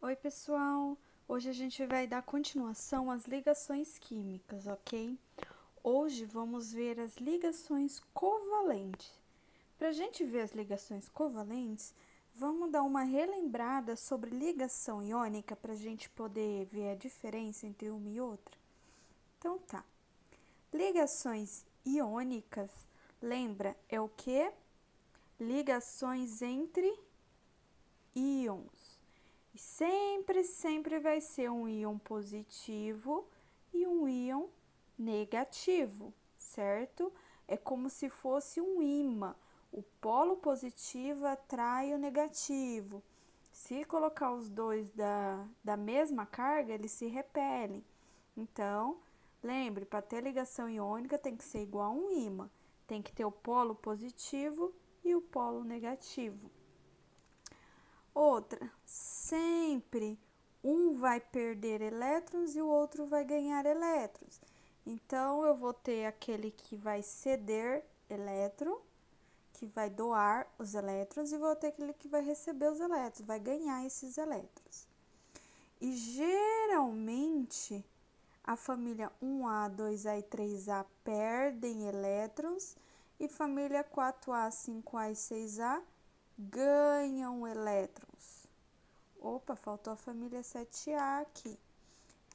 Oi, pessoal! Hoje a gente vai dar continuação às ligações químicas, ok? Hoje vamos ver as ligações covalentes. Para a gente ver as ligações covalentes, vamos dar uma relembrada sobre ligação iônica para a gente poder ver a diferença entre uma e outra? Então tá. Ligações iônicas, lembra, é o que? Ligações entre íons. E sempre vai ser um íon positivo e um íon negativo, certo? É como se fosse um ímã. O polo positivo atrai o negativo. Se colocar os dois da mesma carga, eles se repelem. Então, lembre, para ter ligação iônica tem que ser igual a um ímã. Tem que ter o polo positivo e o polo negativo. Outra, sempre um vai perder elétrons e o outro vai ganhar elétrons. Então, eu vou ter aquele que vai ceder elétron, que vai doar os elétrons, e vou ter aquele que vai receber os elétrons, vai ganhar esses elétrons. E geralmente, a família 1A, 2A e 3A perdem elétrons, e família 4A, 5A e 6A ganham elétrons. Opa, faltou a família 7A aqui.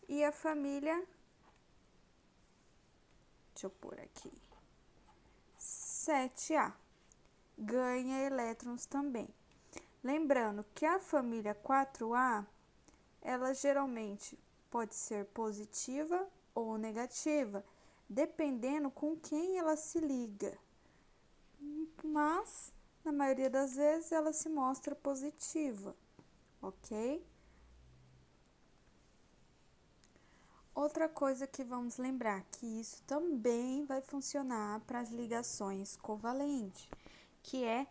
E a família, deixa eu pôr aqui, 7A, ganha elétrons também. Lembrando que a família 4A, ela geralmente pode ser positiva ou negativa, dependendo com quem ela se liga. Mas, na maioria das vezes, ela se mostra positiva, ok? Outra coisa que vamos lembrar, que isso também vai funcionar para as ligações covalentes, que é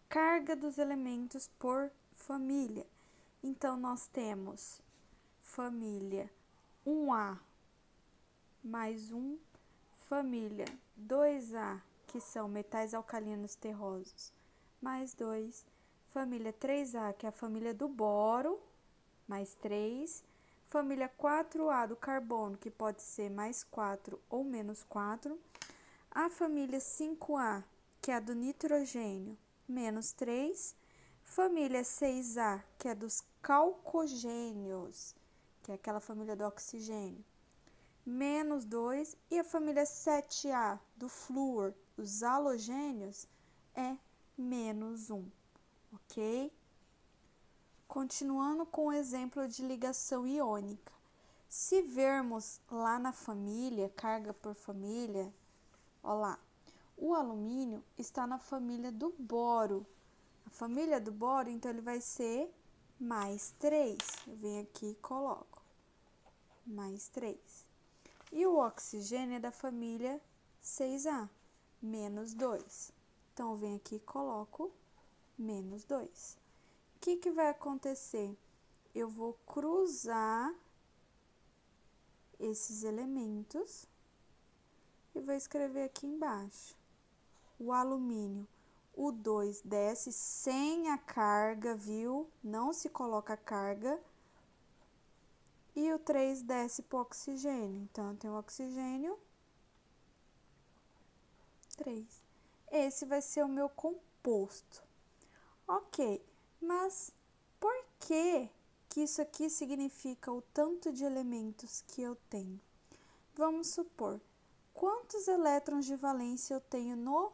carga dos elementos por família. Então, nós temos família 1A mais 1, família 2A, que são metais alcalinos terrosos, mais 2, família 3A, que é a família do boro, mais 3, família 4A do carbono, que pode ser mais 4 ou menos 4, a família 5A, que é a do nitrogênio, menos 3, família 6A, que é dos calcogênios, que é aquela família do oxigênio, menos 2, e a família 7A do flúor, os halogênios, é menos 1, ok? Continuando com o exemplo de ligação iônica. Se vermos lá na família, carga por família, ó lá, o alumínio está na família do boro. A família do boro, então, ele vai ser mais 3. Eu venho aqui e coloco mais 3. E o oxigênio é da família 6A, menos 2. Então, eu venho aqui e coloco menos 2. O que vai acontecer? Eu vou cruzar esses elementos e vou escrever aqui embaixo. O alumínio, o 2 desce sem a carga, viu? Não se coloca carga. E o 3 desce para o oxigênio. Então, eu tenho o oxigênio 3. Esse vai ser o meu composto. Ok, mas por que isso aqui significa o tanto de elementos que eu tenho? Vamos supor, quantos elétrons de valência eu tenho no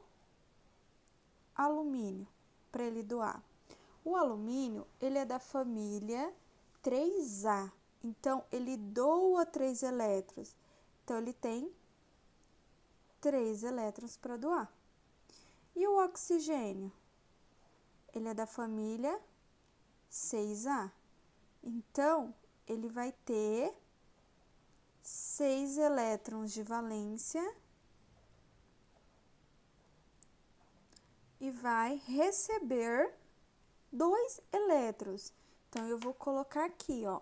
alumínio para ele doar? O alumínio, ele é da família 3A, então ele doa 3 elétrons. Então, ele tem 3 elétrons para doar. E o oxigênio? Ele é da família 6A. Então, ele vai ter 6 elétrons de valência e vai receber 2 elétrons. Então, eu vou colocar aqui, ó.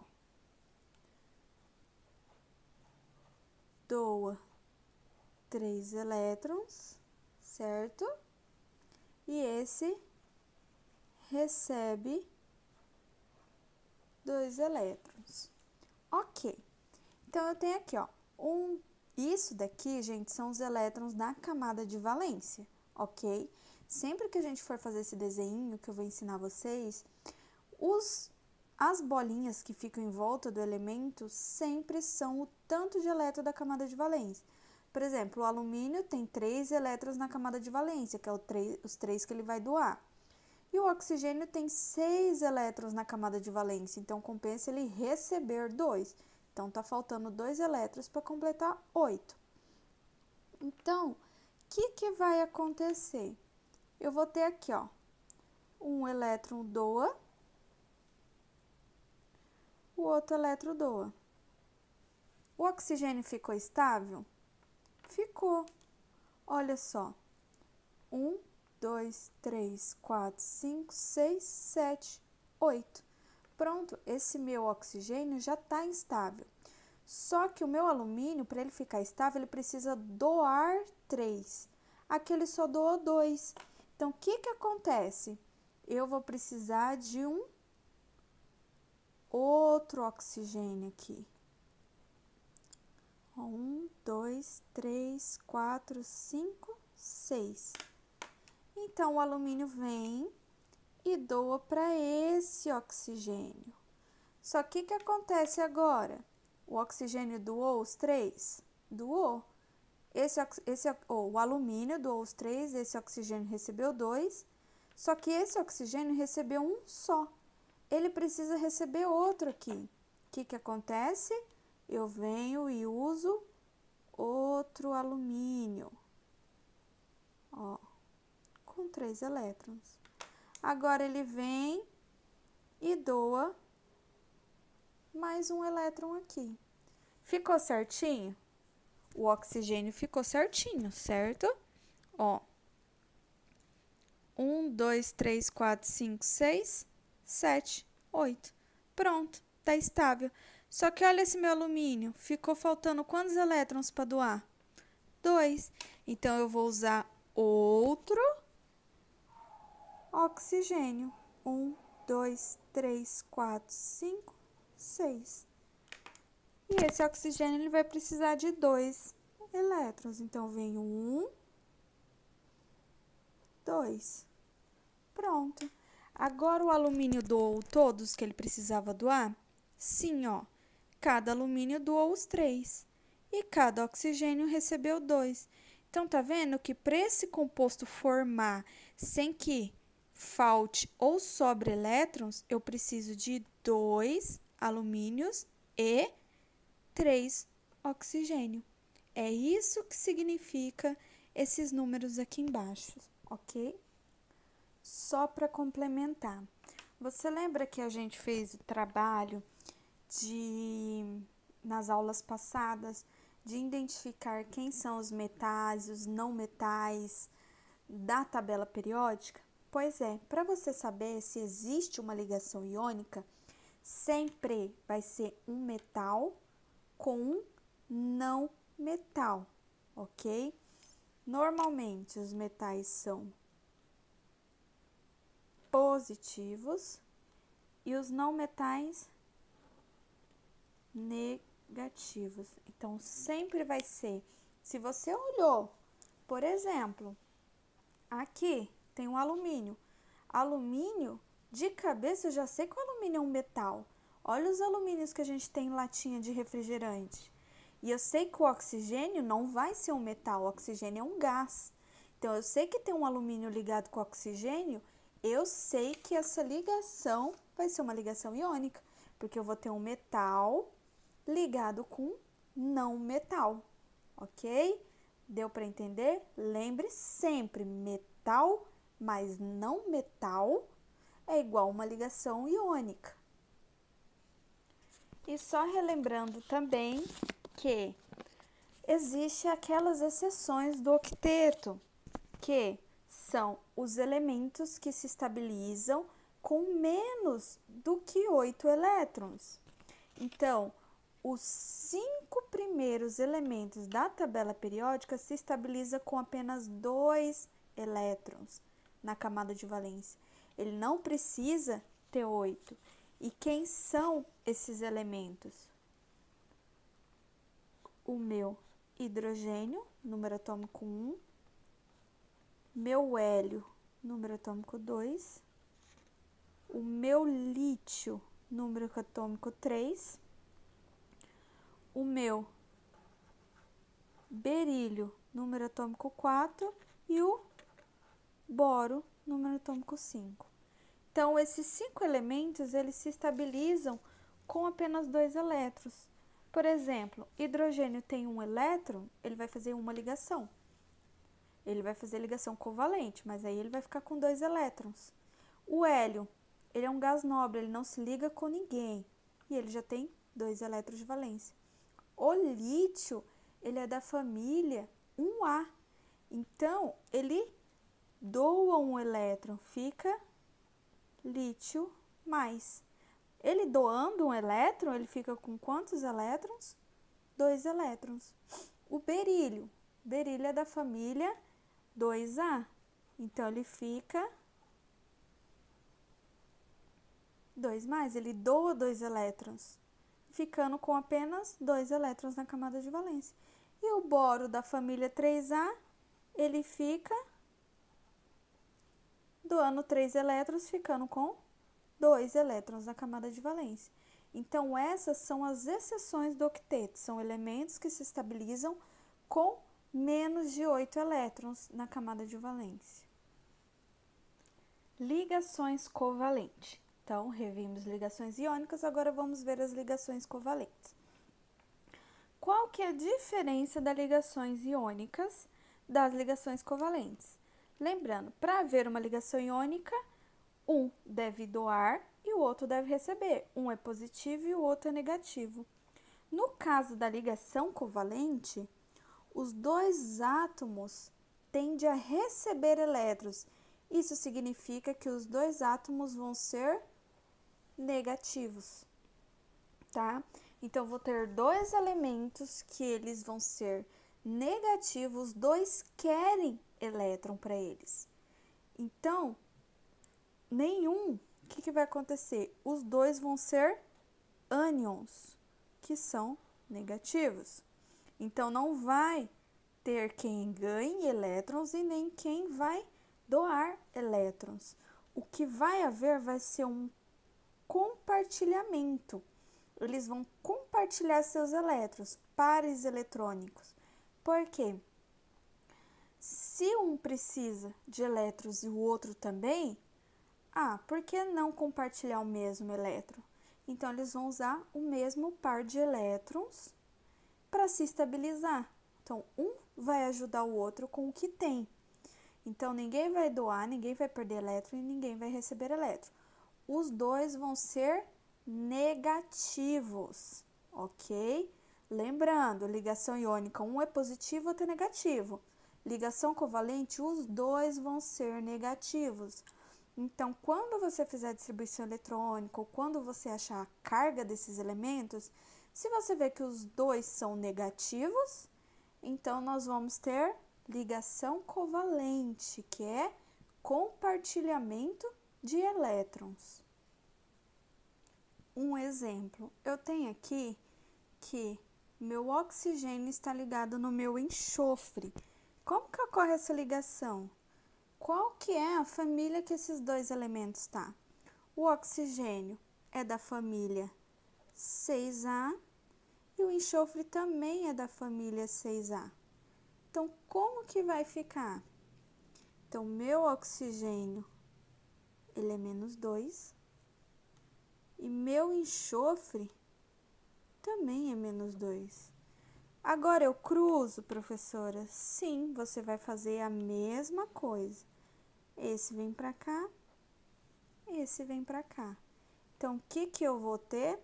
Doa 3 elétrons, certo? E esse recebe 2 elétrons. Ok. Então, eu tenho aqui, ó, isso daqui, gente, são os elétrons na camada de valência, ok? Sempre que a gente for fazer esse desenho que eu vou ensinar vocês, as bolinhas que ficam em volta do elemento sempre são o tanto de elétron da camada de valência. Por exemplo, o alumínio tem 3 elétrons na camada de valência, que é os 3 que ele vai doar. E o oxigênio tem 6 elétrons na camada de valência, então compensa ele receber 2. Então, tá faltando 2 elétrons para completar 8. Então, o que vai acontecer? Eu vou ter aqui, ó, um elétron doa, o outro elétron doa. O oxigênio ficou estável? Ficou. Olha só. 1, 2, 3, 4, 5, 6, 7, 8. Pronto, esse meu oxigênio já está instável. Só que o meu alumínio, para ele ficar estável, ele precisa doar 3. Aqui ele só doou 2. Então, o que acontece? Eu vou precisar de um outro oxigênio aqui. 1, 2, 3, 4, 5, 6. Então, o alumínio vem e doa para esse oxigênio. Só que o que acontece agora? O oxigênio doou os 3? Doou. O alumínio doou os 3, esse oxigênio recebeu 2, só que esse oxigênio recebeu um só. Ele precisa receber outro aqui. O que acontece? Eu venho e uso outro alumínio, ó, com 3 elétrons. Agora, ele vem e doa mais um elétron aqui. Ficou certinho? O oxigênio ficou certinho, certo? Ó, 1, 2, 3, 4, 5, 6, 7, 8. Pronto, tá estável. Só que olha esse meu alumínio, ficou faltando quantos elétrons para doar? 2. Então, eu vou usar outro oxigênio. 1, 2, 3, 4, 5, 6. E esse oxigênio ele vai precisar de 2 elétrons. Então, vem 1, 2. Pronto. Agora, o alumínio doou todos que ele precisava doar? Sim, ó. Cada alumínio doou os 3. E cada oxigênio recebeu 2. Então, tá vendo que para esse composto formar sem que falte ou sobre elétrons, eu preciso de 2 alumínios e 3 oxigênio. É isso que significa esses números aqui embaixo, ok? Só para complementar. Você lembra que a gente fez o trabalho nas aulas passadas, de identificar quem são os metais, os não metais da tabela periódica? Pois é, para você saber se existe uma ligação iônica, sempre vai ser um metal com um não metal, ok? Normalmente, os metais são positivos e os não metais negativos. Então, sempre vai ser, se você olhou, por exemplo, aqui tem um alumínio. Alumínio, de cabeça, eu já sei que o alumínio é um metal. Olha os alumínios que a gente tem em latinha de refrigerante. E eu sei que o oxigênio não vai ser um metal, o oxigênio é um gás. Então, eu sei que tem um alumínio ligado com oxigênio, eu sei que essa ligação vai ser uma ligação iônica, porque eu vou ter um metal ligado com não metal, ok? Deu para entender? Lembre sempre, metal mais não metal é igual a uma ligação iônica. E só relembrando também que existe aquelas exceções do octeto, que são os elementos que se estabilizam com menos do que 8 elétrons. Então, os 5 primeiros elementos da tabela periódica se estabilizam com apenas 2 elétrons na camada de valência. Ele não precisa ter 8. E quem são esses elementos? O meu hidrogênio, número atômico 1, meu hélio, número atômico 2, o meu lítio, número atômico 3, o meu berílio, número atômico 4 e o boro, número atômico 5. Então, esses 5 elementos, eles se estabilizam com apenas 2 elétrons. Por exemplo, hidrogênio tem um elétron, ele vai fazer uma ligação. Ele vai fazer ligação covalente, mas aí ele vai ficar com 2 elétrons. O hélio, ele é um gás nobre, ele não se liga com ninguém. E ele já tem 2 elétrons de valência. O lítio, ele é da família 1A. Então, ele doa um elétron, fica lítio mais. Ele doando um elétron, ele fica com quantos elétrons? 2 elétrons. O berílio é da família 2A. Então, ele fica 2 mais. Ele doa 2 elétrons, ficando com apenas 2 elétrons na camada de valência. E o boro da família 3A, ele fica doando 3 elétrons, ficando com 2 elétrons na camada de valência. Então, essas são as exceções do octeto, são elementos que se estabilizam com menos de 8 elétrons na camada de valência. Ligações covalentes. Então, revimos ligações iônicas, agora vamos ver as ligações covalentes. Qual que é a diferença das ligações iônicas das ligações covalentes? Lembrando, para haver uma ligação iônica, um deve doar e o outro deve receber. Um é positivo e o outro é negativo. No caso da ligação covalente, os 2 átomos tendem a receber elétrons. Isso significa que os 2 átomos vão ser negativos, tá? Então, vou ter 2 elementos que eles vão ser negativos, os 2 querem elétron para eles. Então, o que vai acontecer? Os 2 vão ser ânions, que são negativos. Então, não vai ter quem ganhe elétrons e nem quem vai doar elétrons. O que vai haver vai ser um compartilhamento. Eles vão compartilhar seus elétrons, pares eletrônicos. Por quê? Se um precisa de elétrons e o outro também, por que não compartilhar o mesmo elétron? Então, eles vão usar o mesmo par de elétrons para se estabilizar. Então, um vai ajudar o outro com o que tem. Então, ninguém vai doar, ninguém vai perder elétron e ninguém vai receber elétron. Os 2 vão ser negativos, ok? Lembrando, ligação iônica, um é positivo, outro é negativo. Ligação covalente, os 2 vão ser negativos. Então, quando você fizer a distribuição eletrônica ou quando você achar a carga desses elementos, se você ver que os 2 são negativos, então nós vamos ter ligação covalente, que é compartilhamento de elétrons. Um exemplo, eu tenho aqui que meu oxigênio está ligado no meu enxofre. Como que ocorre essa ligação? Qual que é a família que esses 2 elementos estão? O oxigênio é da família 6A e o enxofre também é da família 6A. Então, como que vai ficar? Então, meu oxigênio, ele é menos 2 e meu enxofre também é menos 2. Agora, eu cruzo, professora? Sim, você vai fazer a mesma coisa. Esse vem para cá, esse vem para cá. Então, o que que eu vou ter?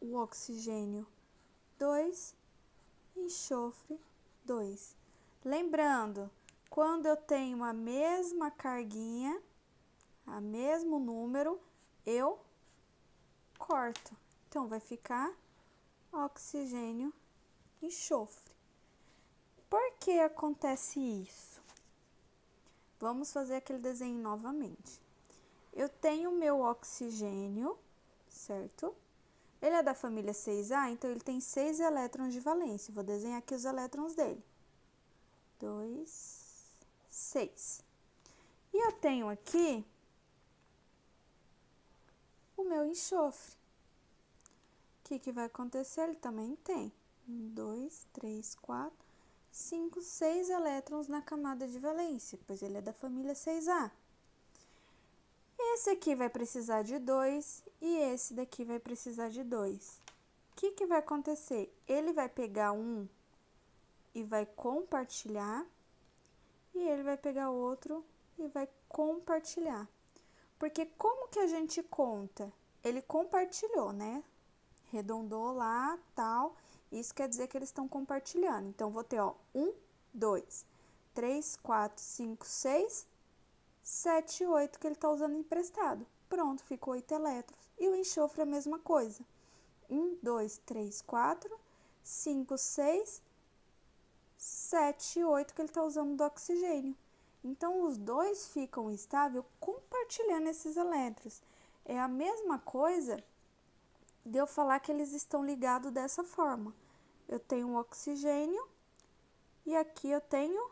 O oxigênio 2, enxofre 2. Lembrando, quando eu tenho a mesma carguinha, o mesmo número, eu corto. Então, vai ficar oxigênio, enxofre. Por que acontece isso? Vamos fazer aquele desenho novamente. eu tenho o meu oxigênio, certo? Ele é da família 6A, então ele tem 6 elétrons de valência. Vou desenhar aqui os elétrons dele. 2, 6. E eu tenho aqui o meu enxofre. O que vai acontecer? Ele também tem 1, 2, 3, 4, 5, 6 elétrons na camada de valência, pois ele é da família 6A. Esse aqui vai precisar de 2 e esse daqui vai precisar de 2. O que vai acontecer? Ele vai pegar um e vai compartilhar, e ele vai pegar outro e vai compartilhar. Porque como que a gente conta? Ele compartilhou, né? Arredondou lá, tal. Isso quer dizer que eles estão compartilhando. Então, vou ter, ó, 1, 2, 3, 4, 5, 6, 7, 8 que ele está usando emprestado. Pronto, ficou 8 elétrons. E o enxofre é a mesma coisa. 1, 2, 3, 4, 5, 6, 7, 8 que ele está usando do oxigênio. Então, os dois ficam estáveis compartilhando esses elétrons. É a mesma coisa de eu falar que eles estão ligados dessa forma. Eu tenho o oxigênio e aqui eu tenho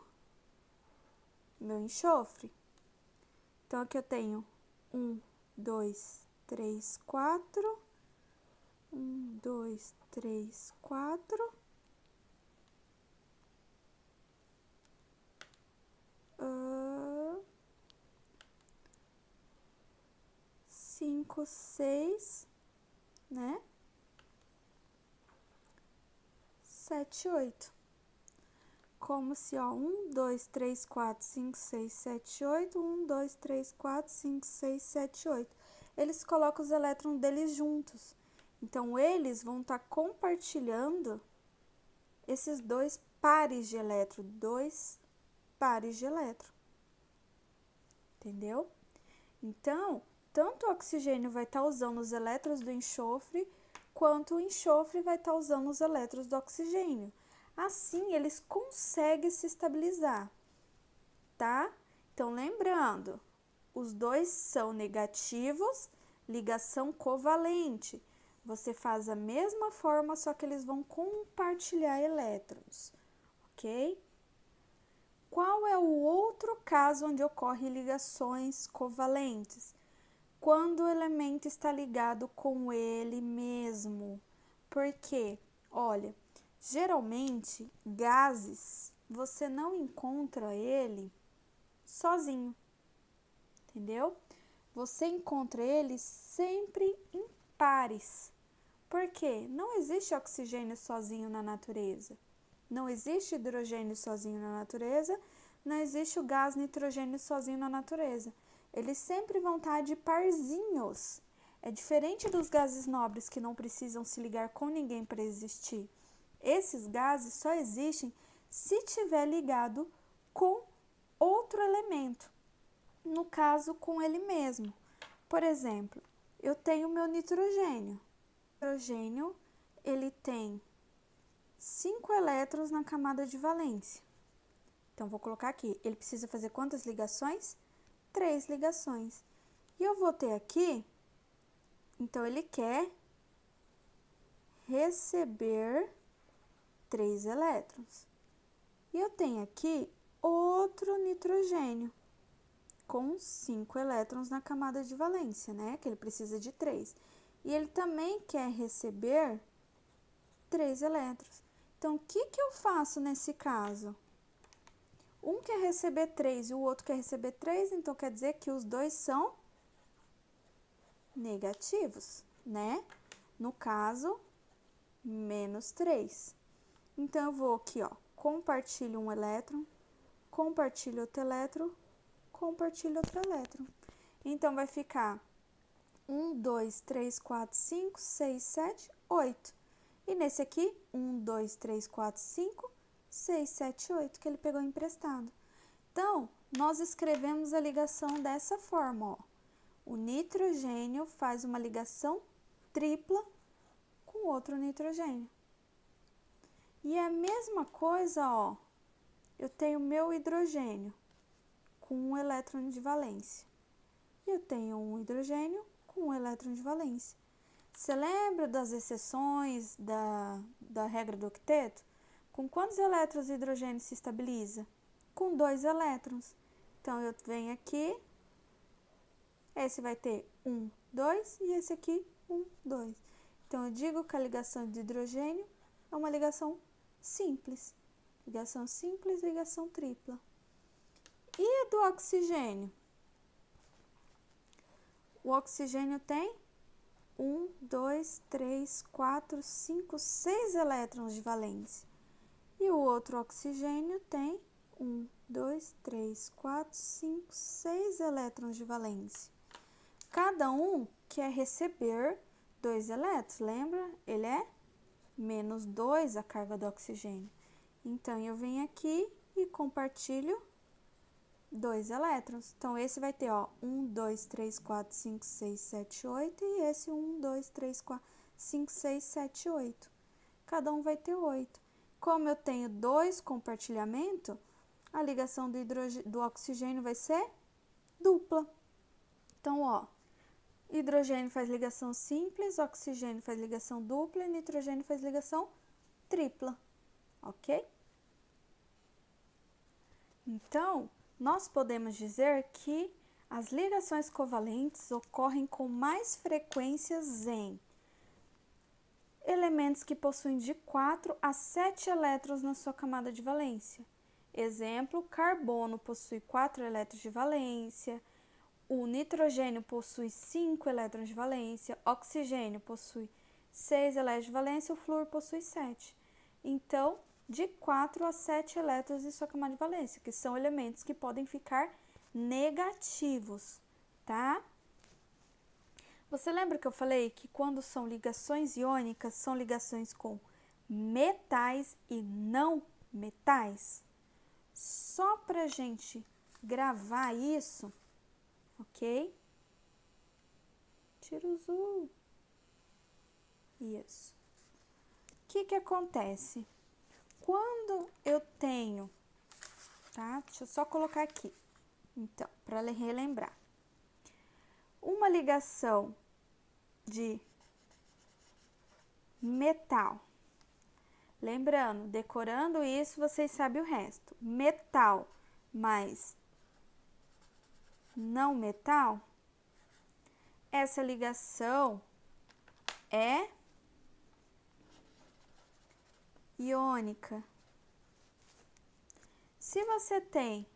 meu enxofre. Então, aqui eu tenho 1, 2, 3, 4. 1, 2, 3, 4. 5, 6, né? 7, 8. Como se, ó, 1, 2, 3, 4, 5, 6, 7, 8, 1, 2, 3, 4, 5, 6, 7, 8. Eles colocam os elétrons deles juntos. Então, eles vão estar compartilhando esses dois pares de elétron, dois pares de elétron. Entendeu? Então, tanto o oxigênio vai estar usando os elétrons do enxofre, quanto o enxofre vai estar usando os elétrons do oxigênio. Assim, eles conseguem se estabilizar, tá? Então, lembrando, os dois são negativos, ligação covalente. Você faz a mesma forma, só que eles vão compartilhar elétrons, ok? Qual é o outro caso onde ocorrem ligações covalentes? Quando o elemento está ligado com ele mesmo. Por quê? Olha, geralmente, gases, você não encontra ele sozinho, entendeu? Você encontra ele sempre em pares. Por quê? Não existe oxigênio sozinho na natureza. Não existe hidrogênio sozinho na natureza. Não existe o gás nitrogênio sozinho na natureza. Eles sempre vão estar de parzinhos. É diferente dos gases nobres que não precisam se ligar com ninguém para existir. Esses gases só existem se tiver ligado com outro elemento, no caso com ele mesmo. Por exemplo, eu tenho meu nitrogênio. O nitrogênio, ele tem 5 elétrons na camada de valência. Então, vou colocar aqui, ele precisa fazer quantas ligações? 3 ligações. E eu vou ter aqui, então, ele quer receber 3 elétrons. E eu tenho aqui outro nitrogênio, com 5 elétrons na camada de valência, né? Que ele precisa de 3. E ele também quer receber 3 elétrons. Então, o que eu faço nesse caso? Um quer receber 3 e o outro quer receber 3, então quer dizer que os dois são negativos, né? No caso, menos 3. Então, eu vou aqui, ó, compartilho um elétron, compartilho outro elétron, compartilho outro elétron. Então, vai ficar 1, 2, 3, 4, 5, 6, 7, 8. E nesse aqui, 1, 2, 3, 4, 5, 6, 7, 8, que ele pegou emprestado. Então, nós escrevemos a ligação dessa forma, ó. O nitrogênio faz uma ligação tripla com outro nitrogênio. E é a mesma coisa, ó, eu tenho meu hidrogênio com um elétron de valência. e eu tenho um hidrogênio com um elétron de valência. Você lembra das exceções da regra do octeto? Com quantos elétrons o hidrogênio se estabiliza? Com 2 elétrons. Então, eu venho aqui, esse vai ter 1, 2 e esse aqui 1, 2. Então, eu digo que a ligação de hidrogênio é uma ligação simples. Ligação simples, ligação tripla. E a do oxigênio? O oxigênio tem 1, 2, 3, 4, 5, 6 elétrons de valência. E o outro oxigênio tem 1, 2, 3, 4, 5, 6 elétrons de valência. Cada um quer receber 2 elétrons, lembra? Ele é menos 2 a carga do oxigênio. Então, eu venho aqui e compartilho 2 elétrons. Então, esse vai ter, ó, 1, 2, 3, 4, 5, 6, 7, 8. E esse 1, 2, 3, 4, 5, 6, 7, 8. Cada um vai ter 8. Como eu tenho 2 compartilhamentos, a ligação do oxigênio vai ser dupla. Então, ó, hidrogênio faz ligação simples, oxigênio faz ligação dupla e nitrogênio faz ligação tripla. Ok? Então, nós podemos dizer que as ligações covalentes ocorrem com mais frequências em elementos que possuem de 4 a 7 elétrons na sua camada de valência. Exemplo, carbono possui 4 elétrons de valência, o nitrogênio possui 5 elétrons de valência, oxigênio possui 6 elétrons de valência, o flúor possui 7. Então, de 4 a 7 elétrons em sua camada de valência, que são elementos que podem ficar negativos, tá? Você lembra que eu falei que quando são ligações iônicas, são ligações com metais e não metais? Só pra gente gravar isso, ok? Tira o zoom. Isso. O que acontece? Quando eu tenho, tá? Deixa eu só colocar aqui, então, para relembrar. Uma ligação de metal. Lembrando, decorando isso, vocês sabem o resto. Metal mais não metal, essa ligação é iônica. Se você tem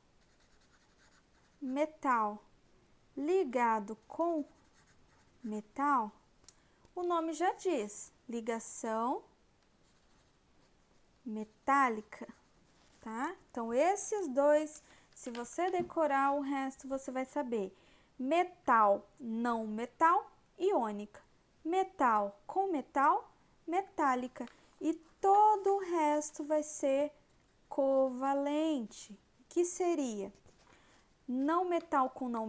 metal ligado com metal, o nome já diz, ligação metálica, tá? Então, esses dois, se você decorar o resto, você vai saber. Metal, não metal, iônica. Metal com metal, metálica. E todo o resto vai ser covalente, que seria não metal com não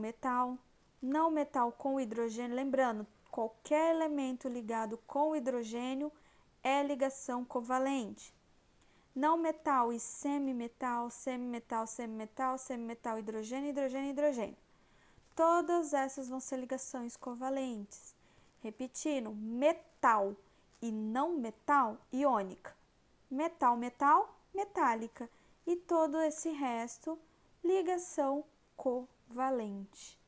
metal com hidrogênio. Lembrando, qualquer elemento ligado com hidrogênio é ligação covalente. Não metal e semimetal, semimetal, semimetal, semimetal, hidrogênio, hidrogênio, hidrogênio. Todas essas vão ser ligações covalentes. Repetindo, metal e não metal, iônica. Metal, metal, metálica. E todo esse resto, ligação covalente.